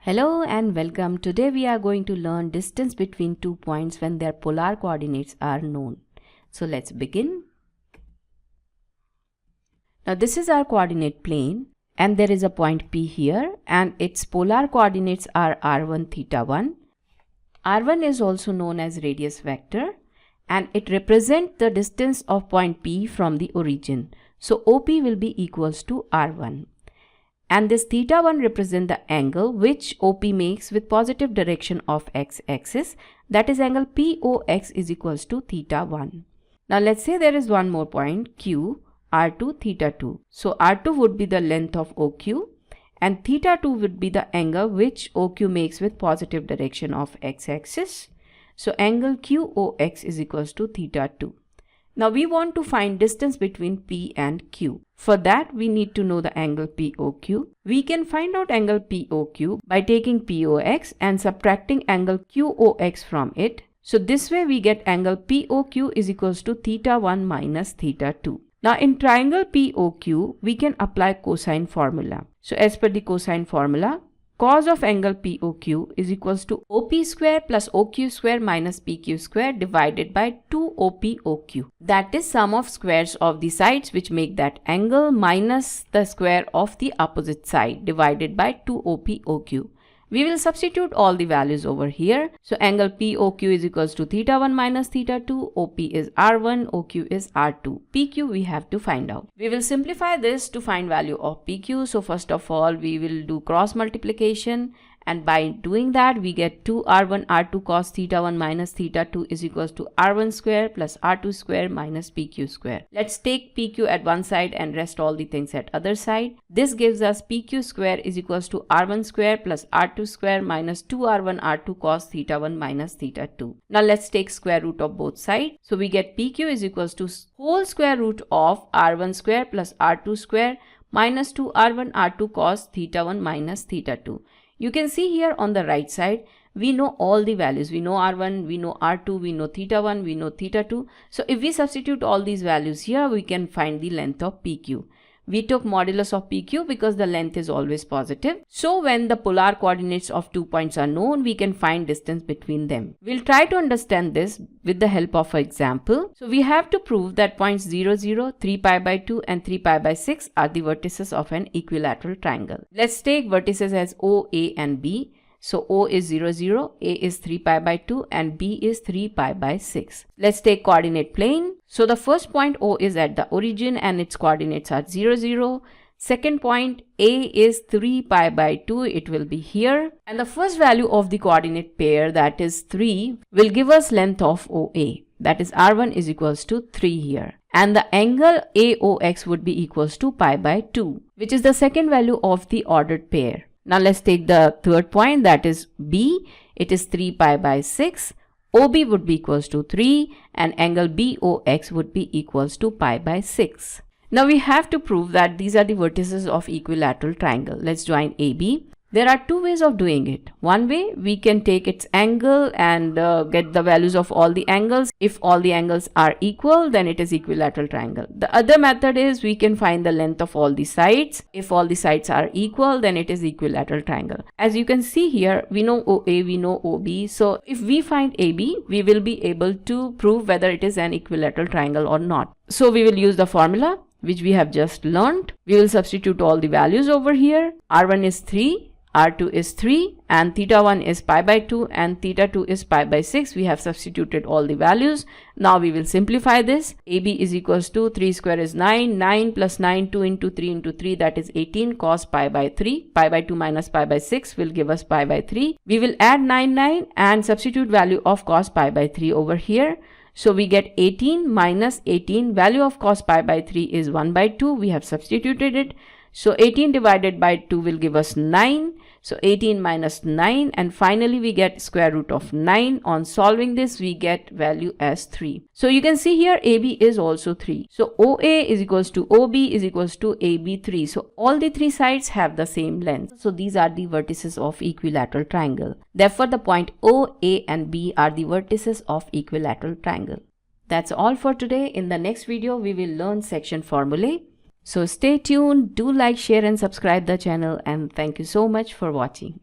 Hello and welcome. Today we are going to learn distance between 2 points when their polar coordinates are known. So let's begin. Now this is our coordinate plane and there is a point P here and its polar coordinates are r1 theta 1. r1 is also known as radius vector and it represents the distance of point P from the origin. So OP will be equals to r1. And this theta 1 represents the angle which OP makes with positive direction of x-axis, that is angle POX is equals to theta 1. Now let's say there is one more point Q, r2 theta 2. So r2 would be the length of OQ and theta 2 would be the angle which OQ makes with positive direction of x-axis. So angle QOX is equals to theta 2. Now we want to find distance between P and Q. For that we need to know the angle POQ. We can find out angle POQ by taking POX and subtracting angle QOX from it. So this way we get angle POQ is equals to theta 1 minus theta 2. Now in triangle POQ we can apply cosine formula. So as per the cosine formula, cos of angle POQ is equals to OP square plus OQ square minus PQ square divided by 2 OP OQ. That is sum of squares of the sides which make that angle minus the square of the opposite side divided by 2 OP OQ. We will substitute all the values over here. So angle POQ is equals to theta 1 minus theta 2, OP is r1, OQ is r2. PQ we have to find out. We will simplify this to find value of PQ. So first of all we will do cross multiplication and by doing that we get 2r1 r2 cos theta 1 minus theta 2 is equals to r1 square plus r2 square minus PQ square. Let's take PQ at one side and rest all the things at other side. This gives us PQ square is equals to r1 square plus r2 square minus 2r1 r2 cos theta 1 minus theta 2. Now let's take square root of both sides. So we get PQ is equals to whole square root of r1 square plus r2 square minus 2r1 r2 cos theta 1 minus theta 2. You can see here on the right side, we know all the values. We know r1, we know r2, we know theta 1, we know theta 2. So if we substitute all these values here, we can find the length of PQ. We took modulus of PQ because the length is always positive. So when the polar coordinates of 2 points are known, we can find distance between them. We'll try to understand this with the help of an example. So we have to prove that points 0, 0, 3 pi by 2 and 3 pi by 6 are the vertices of an equilateral triangle. Let's take vertices as O, A and B. So O is 0, 0, A is 3 pi by 2 and B is 3 pi by 6. Let's take coordinate plane. So the first point O is at the origin and its coordinates are 0, 0. Second point A is 3 pi by 2, it will be here. And the first value of the coordinate pair, that is 3, will give us length of OA. That is R1 is equals to 3 here. And the angle AOX would be equals to pi by 2, which is the second value of the ordered pair. Now let's take the third point, that is B. It is 3 pi by 6. OB would be equals to 3 and angle BOX would be equals to pi by 6. Now we have to prove that these are the vertices of equilateral triangle. Let's join AB. There are two ways of doing it. One way, we can take its angle and get the values of all the angles. If all the angles are equal, then it is equilateral triangle. The other method is we can find the length of all the sides. If all the sides are equal, then it is equilateral triangle. As you can see here, we know OA, we know OB. So if we find AB, we will be able to prove whether it is an equilateral triangle or not. So we will use the formula which we have just learned. We will substitute all the values over here. R1 is 3. R2 is 3 and theta 1 is pi by 2 and theta 2 is pi by 6. We have substituted all the values. Now we will simplify this. AB is equals to 3 square is 9, 9 plus 9, 2 into 3 into 3, that is 18 cos pi by 3. Pi by 2 minus pi by 6 will give us pi by 3. We will add 9, 9 and substitute value of cos pi by 3 over here. So we get 18 minus 18. Value of cos pi by 3 is 1 by 2. We have substituted it. So 18 divided by 2 will give us 9. So 18 minus 9 and finally we get square root of 9. On solving this we get value as 3. So you can see here AB is also 3. So OA is equals to OB is equals to AB3. So all the three sides have the same length. So these are the vertices of equilateral triangle. Therefore the point O, A and B are the vertices of equilateral triangle. That's all for today. In the next video we will learn section formulae. So stay tuned, do like, share and subscribe the channel and thank you so much for watching.